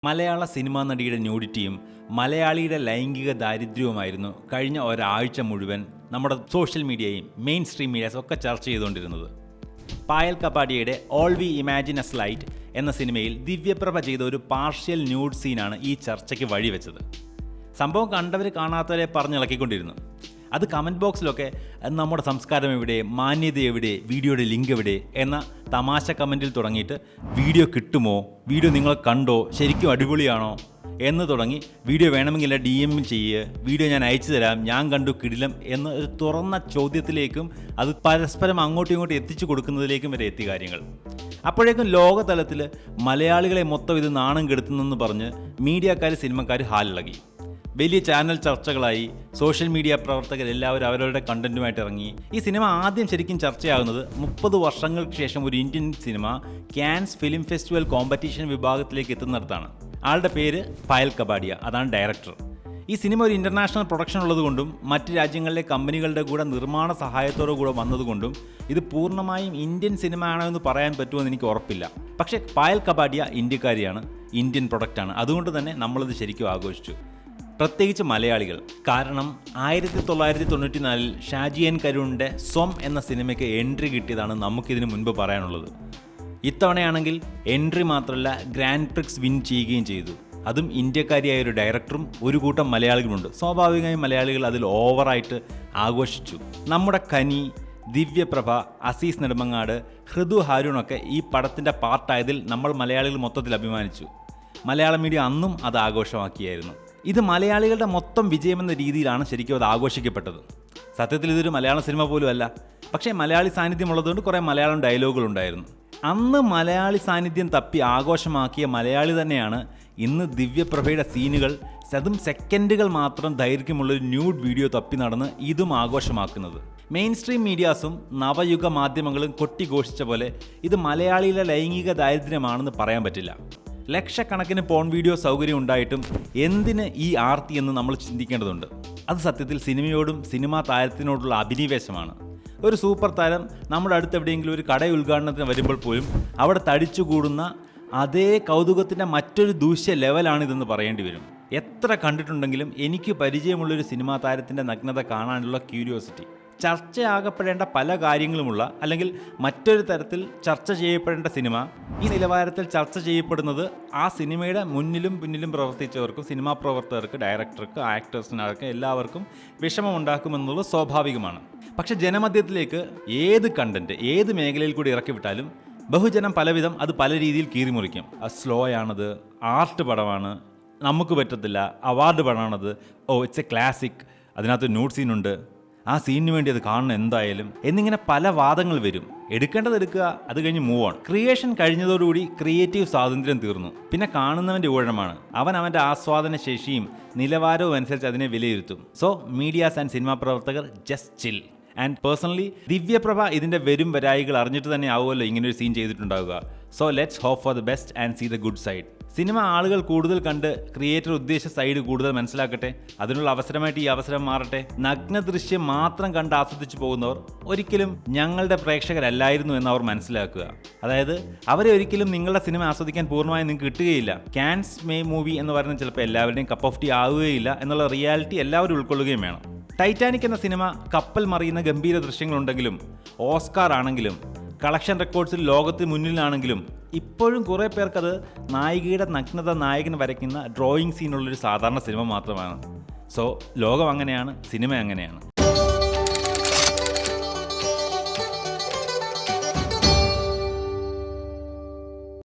മലയാള cinema നടിയുടെ ന്യൂഡിറ്റിയും മലയാളിയുടെ ലൈംഗിക ദാരിദ്ര്യവുമായിരുന്നു കഴിഞ്ഞ ഒരാഴ്ച മുഴുവൻ നമ്മുടെ സോഷ്യൽ മീഡിയയും മെയിൻ സ്ട്രീം മീഡിയാസും ഒക്കെ ചർച്ച ചെയ്തുകൊണ്ടിരുന്നത്. പായൽ കപാഡിയയുടെ all we imagine as light എന്ന സിനിമയിൽ ദിവ്യപ്രഭ ചെയ്ത ഒരു പാർഷ്യൽ ന്യൂഡ് സീനാണ് ഈ ചർച്ചയ്ക്ക് വഴിവെച്ചത്. സംഭവം കണ്ടവർ കാണാത്തവരെ പറഞ്ഞിളക്കിക്കൊണ്ടിരുന്നു. അത് കമൻറ്റ് ബോക്സിലൊക്കെ നമ്മുടെ സംസ്കാരം എവിടെ, മാന്യത എവിടെ, വീഡിയോയുടെ ലിങ്ക് എവിടെ എന്ന തമാശ കമൻറ്റിൽ തുടങ്ങിയിട്ട് വീഡിയോ കിട്ടുമോ, വീഡിയോ നിങ്ങൾ കണ്ടോ, ശരിക്കും അടിപൊളിയാണോ എന്ന് തുടങ്ങി വീഡിയോ വേണമെങ്കിൽ DM ചെയ്യുക, വീഡിയോ ഞാൻ അയച്ചു തരാം, ഞാൻ കണ്ടു കിടിലം എന്ന ഒരു തുറന്ന ചോദ്യത്തിലേക്കും അത് പരസ്പരം അങ്ങോട്ടും ഇങ്ങോട്ടും എത്തിച്ചു കൊടുക്കുന്നതിലേക്കും വരെ എത്തിയ കാര്യങ്ങൾ. അപ്പോഴേക്കും ലോകതലത്തിൽ മലയാളികളെ മൊത്തം ഇത് നാണം കെടുത്തുന്നെന്ന് പറഞ്ഞ് മീഡിയക്കാർ സിനിമക്കാർ ഹാലിളകി. വലിയ ചാനൽ ചർച്ചകളായി. സോഷ്യൽ മീഡിയ പ്രവർത്തകർ എല്ലാവരും അവരവരുടെ കണ്ടന്റുമായിട്ട് ഇറങ്ങി. ഈ സിനിമ ആദ്യം ശരിക്കും ചർച്ചയാകുന്നത് 30 വർഷങ്ങൾക്ക് ശേഷം ഒരു Indian cinema cans film festival competition വിഭാഗത്തിലേക്ക് എത്തുന്നിടത്താണ്. ആളുടെ പേര് പായൽ കപാഡിയ, അതാണ് ഡയറക്ടർ. ഈ സിനിമ ഒരു ഇൻ്റർനാഷണൽ പ്രൊഡക്ഷൻ ഉള്ളതുകൊണ്ടും മറ്റ് രാജ്യങ്ങളിലെ കമ്പനികളുടെ കൂടെ നിർമ്മാണ സഹായത്തോടു കൂടെ വന്നതുകൊണ്ടും ഇത് പൂർണ്ണമായും ഇന്ത്യൻ സിനിമ ആണോ എന്ന് പറയാൻ പറ്റുമെന്ന് എനിക്ക് ഉറപ്പില്ല. പക്ഷേ പായൽ കപാഡിയ ഇന്ത്യക്കാരിയാണ്, ഇന്ത്യൻ പ്രൊഡക്റ്റാണ്. അതുകൊണ്ട് തന്നെ നമ്മളിത് ശരിക്കും ആഘോഷിച്ചു, പ്രത്യേകിച്ച് മലയാളികൾ. കാരണം 1994 ഷാജി എൻ കരുണിൻ്റെ സ്വം എന്ന സിനിമയ്ക്ക് എൻട്രി കിട്ടിയതാണ് നമുക്കിതിന് മുൻപ് പറയാനുള്ളത്. ഇത്തവണയാണെങ്കിൽ എൻട്രി മാത്രമല്ല, ഗ്രാൻഡ് പ്രിക്സ് വിൻ ചെയ്യുകയും ചെയ്തു. അതും ഇന്ത്യക്കാരിയായ ഒരു ഡയറക്ടറും ഒരു കൂട്ടം മലയാളികളുമുണ്ട്. സ്വാഭാവികമായും മലയാളികൾ അതിൽ ഓവറായിട്ട് ആഘോഷിച്ചു. നമ്മുടെ കനി, ദിവ്യപ്രഭ, അസീസ് നെടുമങ്ങാട്, ഹൃദു ഹാരൂണൊക്കെ ഈ പടത്തിൻ്റെ പാർട്ടായതിൽ നമ്മൾ മലയാളികൾ മൊത്തത്തിൽ അഭിമാനിച്ചു. മലയാള മീഡിയ അന്നും അത് ആഘോഷമാക്കിയായിരുന്നു. ഇത് മലയാളികളുടെ മൊത്തം വിജയമെന്ന രീതിയിലാണ് ശരിക്കും അത് ആഘോഷിക്കപ്പെട്ടത്. സത്യത്തിൽ ഇതൊരു മലയാള സിനിമ പോലും അല്ല. പക്ഷേ മലയാളി സാന്നിധ്യം ഉള്ളതുകൊണ്ട് കുറേ മലയാളം ഡയലോഗുകളുണ്ടായിരുന്നു. അന്ന് മലയാളി സാന്നിധ്യം തപ്പി ആഘോഷമാക്കിയ മലയാളി തന്നെയാണ് ഇന്ന് ദിവ്യപ്രഭയുടെ സീനുകൾ, അതും സെക്കൻഡുകൾ മാത്രം ദൈർഘ്യമുള്ളൊരു ന്യൂഡ് വീഡിയോ തപ്പി നടന്ന് ഇതും ആഘോഷമാക്കുന്നത്. മെയിൻ സ്ട്രീം മീഡിയാസും നവയുഗ മാധ്യമങ്ങളും കൊട്ടിഘോഷിച്ച പോലെ ഇത് മലയാളിയിലെ ലൈംഗിക ദാരിദ്ര്യമാണെന്ന് പറയാൻ പറ്റില്ല. ലക്ഷക്കണക്കിന് പോൺ വീഡിയോ സൗകര്യം ഉണ്ടായിട്ടും എന്തിന് ഈ ആർത്തി എന്ന് നമ്മൾ ചിന്തിക്കേണ്ടതുണ്ട്. അത് സത്യത്തിൽ സിനിമയോടും സിനിമാ താരത്തിനോടുള്ള അഭിനിവേശമാണ്. ഒരു സൂപ്പർ താരം നമ്മുടെ അടുത്ത് എവിടെയെങ്കിലും ഒരു കട ഉദ്ഘാടനത്തിന് വരുമ്പോൾ പോലും അവിടെ തടിച്ചുകൂടുന്ന അതേ കൗതുകത്തിൻ്റെ മറ്റൊരു ദൂഷ്യ ലെവലാണിതെന്ന് പറയേണ്ടി വരും. എത്ര കണ്ടിട്ടുണ്ടെങ്കിലും എനിക്ക് പരിചയമുള്ളൊരു സിനിമാ താരത്തിൻ്റെ നഗ്നത കാണാനുള്ള ക്യൂരിയോസിറ്റി, ചർച്ചയാകപ്പെടേണ്ട പല കാര്യങ്ങളുമുള്ള അല്ലെങ്കിൽ മറ്റൊരു തരത്തിൽ ചർച്ച ചെയ്യപ്പെടേണ്ട സിനിമ ഈ നിലവാരത്തിൽ ചർച്ച ചെയ്യപ്പെടുന്നത് ആ സിനിമയുടെ മുന്നിലും പിന്നിലും പ്രവർത്തിച്ചവർക്കും, സിനിമാ പ്രവർത്തകർക്ക്, ഡയറക്ടർക്ക്, ആക്ടേഴ്സിനൊക്കെ എല്ലാവർക്കും വിഷമമുണ്ടാക്കുമെന്നുള്ളത് സ്വാഭാവികമാണ്. പക്ഷെ ജനമധ്യത്തിലേക്ക് ഏത് കണ്ടന്റ് ഏത് മേഖലയിൽ കൂടി ഇറക്കി വിട്ടാലും ബഹുജനം പലവിധം അത് പല രീതിയിൽ കീറിമുറിക്കും. അത് സ്ലോ ആണത്, ആർട്ട് പടമാണ്, നമുക്ക് പറ്റത്തില്ല, അവാർഡ് പടമാണത്, ഇറ്റ്സ് എ ക്ലാസിക്, അതിനകത്ത് ന്യൂഡ് സീനുണ്ട്, ആ സീനിന് വേണ്ടി അത് കാണണം എന്തായാലും എന്നിങ്ങനെ പല വാദങ്ങൾ വരും. എടുക്കേണ്ടത് എടുക്കുക, അത് കഴിഞ്ഞ് മൂവ് ഓൺ. ക്രിയേഷൻ കഴിഞ്ഞതോടുകൂടി ക്രിയേറ്റീവ് സ്വാതന്ത്ര്യം തീർന്നു. പിന്നെ കാണുന്നവൻ്റെ ഊഴമാണ്. അവൻ്റെ ആസ്വാദന ശേഷിയും നിലവാരവും അനുസരിച്ച് അതിനെ വിലയിരുത്തും. സോ മീഡിയാസ് ആൻഡ് സിനിമാ പ്രവർത്തകർ just chill. And personally Divyaprabha ഇതിൻ്റെ വരും വരായികൾ അറിഞ്ഞിട്ട് തന്നെ ആവുമല്ലോ ഇങ്ങനൊരു സീൻ ചെയ്തിട്ടുണ്ടാവുക. So let's hope for the best and see the good side. Cinema ആളുകൾ കൂടുതൽ കണ്ട് ക്രിയേറ്റർ ഉദ്ദേശിച്ച സൈഡ് കൂടുതൽ മനസ്സിലാക്കട്ടെ. അതിനുള്ള അവസരമായിട്ട് ഈ അവസരം മാറട്ടെ. നഗ്ന ദൃശ്യം മാത്രം കണ്ട് ആസ്വദിച്ചു പോകുന്നവർ ഒരിക്കലും ഞങ്ങളുടെ പ്രേക്ഷകരല്ലായിരുന്നു എന്ന് അവർ മനസ്സിലാക്കുക. അതായത് അവരെ ഒരിക്കലും നിങ്ങളുടെ സിനിമ ആസ്വദിക്കാൻ പൂർണ്ണമായും നിങ്ങൾക്ക് കിട്ടുകയില്ല. കാൻസ് മൂവി എന്ന് പറയുന്നത് ചിലപ്പോൾ എല്ലാവരുടെയും കപ്പ് ഓഫ് ടീ ആവുകയില്ല എന്നുള്ള റിയാലിറ്റി എല്ലാവരും ഉൾക്കൊള്ളുകയും വേണം. ടൈറ്റാനിക് എന്ന സിനിമ കപ്പൽ മറിയുന്ന ഗംഭീര ദൃശ്യങ്ങളുണ്ടെങ്കിലും, ഓസ്കാർ ആണെങ്കിലും, കളക്ഷൻ റെക്കോർഡ്സിൽ ലോകത്തിന് മുന്നിലാണെങ്കിലും ഇപ്പോഴും കുറേ പേർക്കത് നായികയുടെ നഗ്നത നായകൻ വരയ്ക്കുന്ന ഡ്രോയിങ് സീനുള്ളൊരു സാധാരണ സിനിമ മാത്രമാണ്. സോ ലോകം അങ്ങനെയാണ്, സിനിമ അങ്ങനെയാണ്.